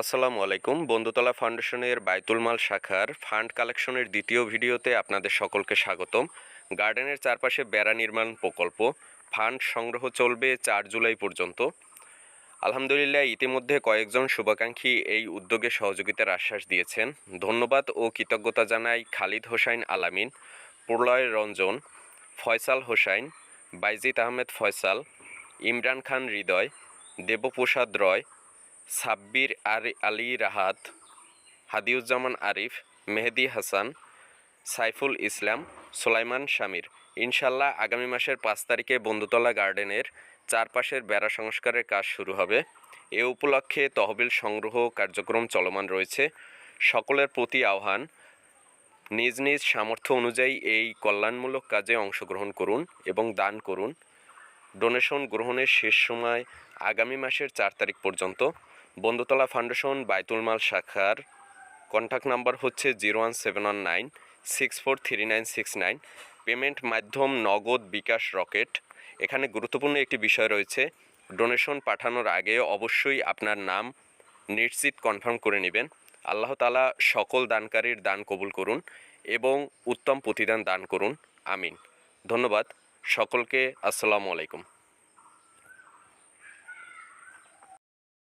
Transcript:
আসসালামু আলাইকুম। বন্ধুতলা ফাউন্ডেশনের বায়তুল মাল শাখার ফান্ড কালেকশনের দ্বিতীয় ভিডিওতে আপনাদের সকলকে স্বাগতম। গার্ডেনের চারপাশে বেড়া নির্মাণ প্রকল্প ফান্ড সংগ্রহ চলবে 4 জুলাই পর্যন্ত। আলহামদুলিল্লাহ, ইতিমধ্যে কয়েকজন শুভাকাঙ্ক্ষী এই উদ্যোগে সহযোগিতার আশ্বাস দিয়েছেন। ধন্যবাদ ও কৃতজ্ঞতা জানাই খালিদ হোসাইন আলামিন, প্রলয় রঞ্জন, ফয়সাল হোসাইন, বাইজিত আহমেদ ফয়সাল, ইমরান খান হৃদয়, দেবপ্রসাদ রয়, সাব্বির আলী রাহাত, হাদিউজ্জামান আরিফ, মেহেদি হাসান, সাইফুল ইসলাম, সোলাইমান শামির। ইনশাল্লাহ আগামী মাসের 5 তারিখে বন্ধুতলা গার্ডেনের চারপাশের বেড়া সংস্কারের কাজ শুরু হবে। এ উপলক্ষে তহবিল সংগ্রহ কার্যক্রম চলমান রয়েছে। সকলের প্রতি আহ্বান, নিজ নিজ সামর্থ্য অনুযায়ী এই কল্যাণমূলক কাজে অংশগ্রহণ করুন এবং দান করুন। ডোনেশন গ্রহণের শেষ সময় আগামী মাসের 4 তারিখ পর্যন্ত। বন্ধুতলা ফাউন্ডেশন বায়তুল মাল শাখার কন্ট্যাক্ট নাম্বার হচ্ছে 01719643969। পেমেন্ট মাধ্যম নগদ, বিকাশ, রকেট। এখানে গুরুত্বপূর্ণ একটি বিষয় রয়েছে, ডোনেশন পাঠানোর আগে অবশ্যই আপনার নাম নিশ্চিত কনফার্ম করে নেবেন। আল্লাহ তাআলা সকল দানকারীর দান কবুল করুন এবং উত্তম প্রতিদান দান করুন, আমিন। ধন্যবাদ সকলকে। আসসালামু আলাইকুম।